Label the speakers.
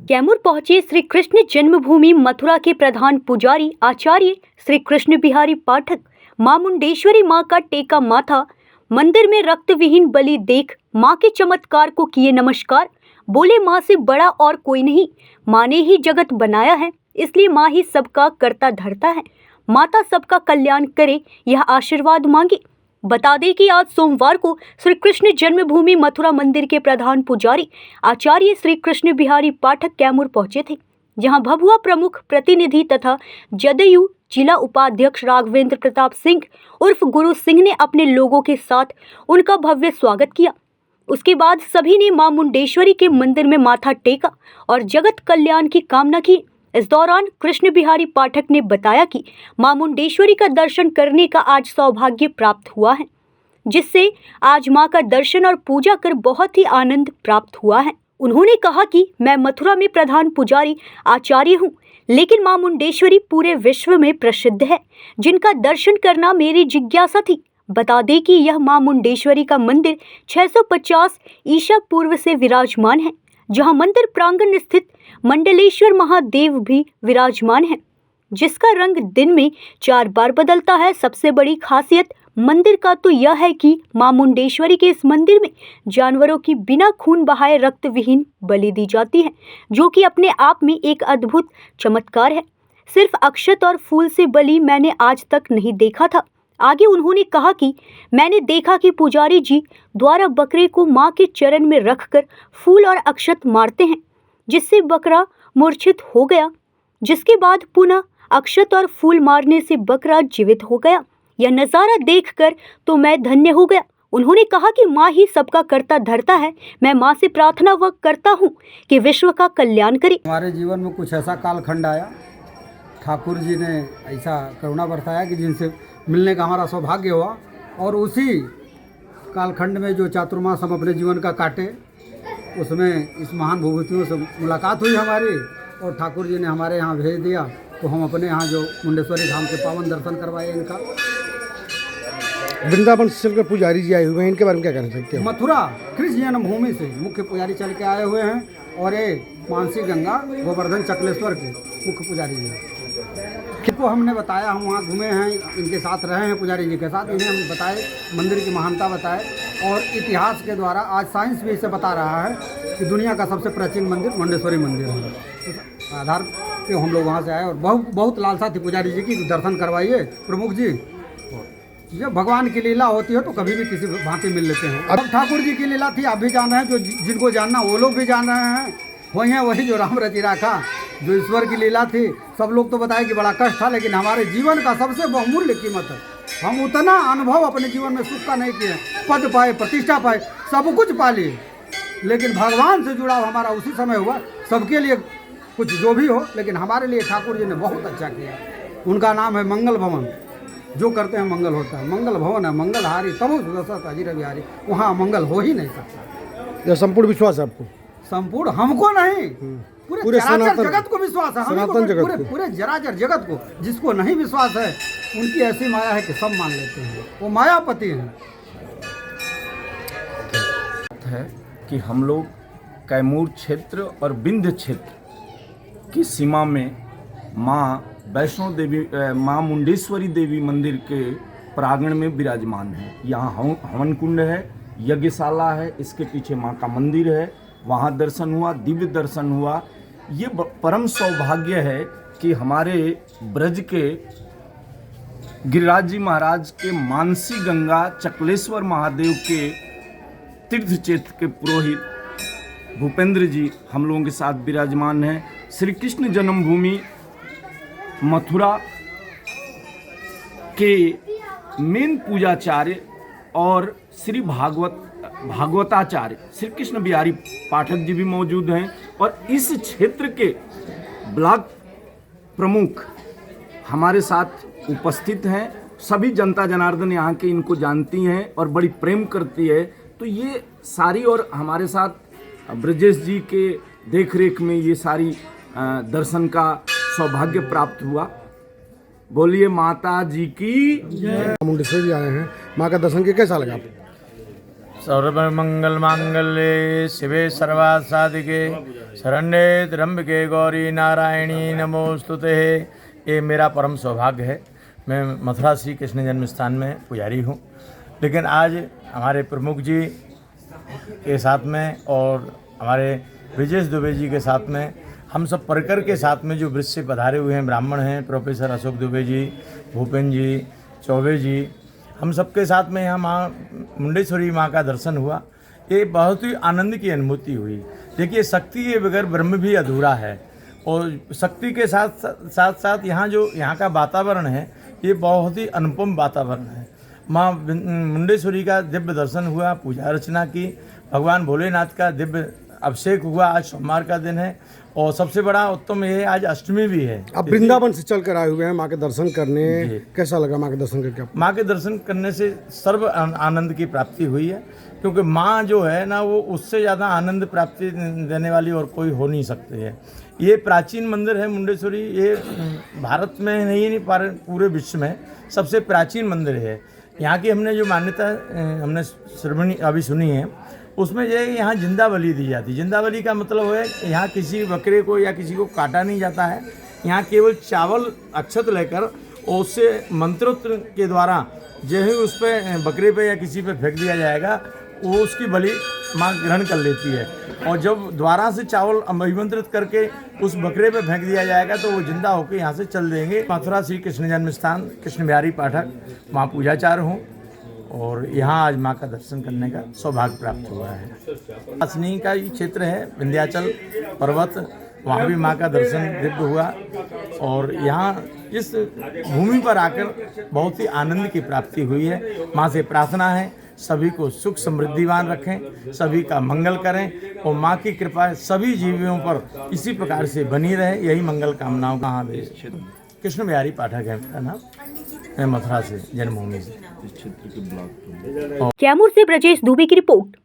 Speaker 1: कैमूर पहुंचे श्री कृष्ण जन्मभूमि मथुरा के प्रधान पुजारी आचार्य श्री कृष्ण बिहारी पाठक मां मुंडेश्वरी मां का टेका माथा। मंदिर में रक्त विहीन बलि देख मां के चमत्कार को किए नमस्कार। बोले मां से बड़ा और कोई नहीं, मां ने ही जगत बनाया है, इसलिए मां ही सबका करता धरता है। माता सबका कल्याण करे, यह आशीर्वाद मांगे। बता दें कि आज सोमवार को श्री कृष्ण जन्मभूमि मथुरा मंदिर के प्रधान पुजारी आचार्य श्री कृष्ण बिहारी पाठक कैमूर पहुंचे थे, जहां भभुआ प्रमुख प्रतिनिधि तथा जदयू जिला उपाध्यक्ष राघवेंद्र प्रताप सिंह उर्फ गुरु सिंह ने अपने लोगों के साथ उनका भव्य स्वागत किया। उसके बाद सभी ने मां मुंडेश्वरी के मंदिर में माथा टेका और जगत कल्याण की कामना की। इस दौरान कृष्ण बिहारी पाठक ने बताया कि मां मुंडेश्वरी का दर्शन करने का आज सौभाग्य प्राप्त हुआ है, जिससे आज मां का दर्शन और पूजा कर बहुत ही आनंद प्राप्त हुआ है। उन्होंने कहा कि मैं मथुरा में प्रधान पुजारी आचार्य हूं, लेकिन मां मुंडेश्वरी पूरे विश्व में प्रसिद्ध है, जिनका दर्शन करना मेरी जिज्ञासा थी। बता दें कि यह मां मुंडेश्वरी का मंदिर 650 ईसा पूर्व से विराजमान है, जहां मंदिर प्रांगण स्थित मंडलेश्वर महादेव भी विराजमान है, जिसका रंग दिन में 4 बार बदलता है। सबसे बड़ी खासियत मंदिर का तो यह है कि मां मुंडेश्वरी के इस मंदिर में जानवरों की बिना खून बहाए रक्त विहीन बलि दी जाती है, जो कि अपने आप में एक अद्भुत चमत्कार है। सिर्फ अक्षत और फूल से बलि मैंने आज तक नहीं देखा था। आगे उन्होंने कहा कि मैंने देखा कि पुजारी जी द्वारा बकरे को मां के चरण में रखकर फूल और अक्षत मारते हैं, जिससे बकरा मूर्छित हो गया, जिसके बाद पुनः अक्षत और फूल मारने से बकरा जीवित हो गया। यह नज़ारा देखकर तो मैं धन्य हो गया। उन्होंने कहा कि मां ही सबका करता धरता है। मैं मां से प्रार्थना व करता हूँ कि विश्व का कल्याण करे।
Speaker 2: हमारे जीवन में कुछ ऐसा कालखंड आया, ठाकुर जी ने ऐसा करुणा बरसाया कि जिनसे मिलने का हमारा सौभाग्य हुआ, और उसी कालखंड में जो चातुर्मास हम अपने जीवन का काटे, उसमें इस महान विभूतियों से मुलाकात हुई हमारी, और ठाकुर जी ने हमारे यहाँ भेज दिया। तो हम अपने यहाँ जो मुंडेश्वरी धाम के पावन दर्शन करवाए इनका।
Speaker 3: वृंदावन से चलकर पुजारी जी आए हुए हैं, इनके बारे में क्या कहना चाहते हैं?
Speaker 2: मथुरा कृष्ण जन्मभूमि से मुख्य पुजारी चल के आए हुए हैं, और ये मानसी गंगा गोवर्धन चकलेश्वर के मुख्य पुजारी जी हैं। को हमने बताया, हम वहाँ घूमे हैं, इनके साथ रहे हैं पुजारी जी के साथ। इन्हें हम बताए, मंदिर की महानता बताए, और इतिहास के द्वारा आज साइंस भी इसे बता रहा है कि दुनिया का सबसे प्राचीन मंदिर मुंडेश्वरी मंदिर है। इस आधार पे हम लोग वहाँ से आए, और बहुत लालसा थी पुजारी जी की, दर्शन करवाइए प्रमुख जी। जब भगवान की लीला होती है तो कभी भी किसी भांति मिल लेते हैं। अब ठाकुर जी की लीला थी, आप भी जान रहे हैं, जो जिनको जानना वो लोग भी जान रहे हैं। वही है वही जो राम रचि रखा, जो ईश्वर की लीला थी। सब लोग तो बताए कि बड़ा कष्ट था, लेकिन हमारे जीवन का सबसे बहुमूल्य कीमत है। हम उतना अनुभव अपने जीवन में सुख का नहीं किए, पद पाए, प्रतिष्ठा पाए, सब कुछ पा लिए, लेकिन भगवान से जुड़ाव हमारा उसी समय हुआ। सबके लिए कुछ जो भी हो, लेकिन हमारे लिए ठाकुर जी ने बहुत अच्छा किया। उनका नाम है मंगल भवन। जो करते हैं मंगल होता है। मंगल भवन है, मंगलहारी तबु सुदर्शन अजीर बिहारी, वहाँ मंगल हो ही नहीं सकता।
Speaker 3: यह संपूर्ण विश्वास है आपको?
Speaker 2: संपूर्ण हमको नहीं, पूरे चराचर जगत को विश्वास है।
Speaker 3: सनातन जगत,
Speaker 2: पूरे जराचर जगत को, जिसको नहीं विश्वास है उनकी ऐसी माया है कि सब मान लेते हैं, वो मायापति हैं।
Speaker 4: है कि हम लोग कैमूर क्षेत्र और विंध्य क्षेत्र की सीमा में माँ वैष्णो देवी, माँ मुंडेश्वरी देवी मंदिर के प्रांगण में विराजमान है। यहाँ हवन कुंड है, यज्ञशाला है, इसके पीछे माँ का मंदिर है। वहाँ दर्शन हुआ, दिव्य दर्शन हुआ। ये परम सौभाग्य है कि हमारे ब्रज के गिरिराज जी महाराज के मानसी गंगा चकलेश्वर महादेव के तीर्थ क्षेत्र के पुरोहित भूपेंद्र जी हम लोगों के साथ विराजमान हैं। श्री कृष्ण जन्मभूमि मथुरा के मेन पूजाचार्य और श्री भागवताचार्य श्री कृष्ण बिहारी पाठक जी भी मौजूद हैं, और इस क्षेत्र के ब्लॉक प्रमुख हमारे साथ उपस्थित हैं। सभी जनता जनार्दन यहाँ के इनको जानती हैं और बड़ी प्रेम करती है। तो ये सारी, और हमारे साथ ब्रजेश जी के देखरेख में ये सारी दर्शन का सौभाग्य प्राप्त हुआ। बोलिए माता जी की जय।
Speaker 3: मुंडेश्वरी आए हैं, माँ का दर्शन के कैसा लगा आपको?
Speaker 5: सर्वमंगलमांगल्ये शिवे सर्वासाधिके शरण्ये त्र्यंबके गौरी नारायणी नमोस्तुते। ये मेरा परम सौभाग्य है। मैं मथुरा श्री कृष्ण जन्म स्थान में पुजारी हूँ, लेकिन आज हमारे प्रमुख जी के साथ में और हमारे ब्रिजेश दुबे जी के साथ में हम सब परिकर के साथ में जो ब्रिज से पधारे हुए हैं ब्राह्मण हैं, प्रोफेसर अशोक दुबे जी, भूपेन जी, चौबे जी, हम सबके साथ में यहाँ माँ मुंडेश्वरी माँ का दर्शन हुआ। ये बहुत ही आनंद की अनुभूति हुई। देखिए, शक्ति के बगैर ब्रह्म भी अधूरा है, और शक्ति के साथ साथ साथ यहाँ का वातावरण है, ये बहुत ही अनुपम वातावरण है। माँ मुंडेश्वरी का दिव्य दर्शन हुआ, पूजा अर्चना की, भगवान भोलेनाथ का दिव्य अभिषेक हुआ। आज सोमवार का दिन है, और सबसे बड़ा उत्तम ये है आज अष्टमी भी है।
Speaker 3: आप वृंदावन से चल कर आए हुए हैं माँ के दर्शन करने, कैसा लगा माँ के दर्शन करके आपको?
Speaker 5: माँ के दर्शन करने से सर्व आनंद की प्राप्ति हुई है, क्योंकि माँ जो है ना, वो उससे ज़्यादा आनंद प्राप्ति देने वाली और कोई हो नहीं सकती है। ये प्राचीन मंदिर है मुंडेश्वरी, ये भारत में नहीं पूरे विश्व में सबसे प्राचीन मंदिर है। यहाँ की हमने जो मान्यता हमने श्रवणी अभी सुनी है, उसमें जो है यहाँ जिंदा बलि दी जाती है। जिंदा बलि का मतलब है यहाँ किसी बकरे को या किसी को काटा नहीं जाता है। यहाँ केवल चावल अक्षत लेकर और उससे मंत्रोक्त के द्वारा जो है उस पर बकरे पे या किसी पे फेंक दिया जाएगा, वो उसकी बलि माँ ग्रहण कर लेती है। और जब द्वारा से चावल अभिमंत्रित करके उस बकरे पे फेंक दिया जाएगा तो वो जिंदा होकर यहाँ से चल देंगे। मथुरा श्री कृष्ण जन्म स्थान कृष्ण बिहारी पाठक वहाँ पूजाचार्य हूँ, और यहाँ आज माँ का दर्शन करने का सौभाग्य प्राप्त हुआ है। असनी का ये क्षेत्र है, विंध्याचल पर्वत, वहाँ भी माँ का दर्शन दिव्य हुआ। और यहाँ इस भूमि पर आकर बहुत ही आनंद की प्राप्ति हुई है। माँ से प्रार्थना है सभी को सुख समृद्धिवान रखें, सभी का मंगल करें, और माँ की कृपा सभी जीवियों पर इसी प्रकार से बनी रहे। यही मंगल कामनाओं का आदेश। कृष्ण बिहारी पाठक है मेरा नाम, मैं मथुरा से जन्मभूमि से।
Speaker 1: कैमूर से ब्रजेश दुबे की रिपोर्ट।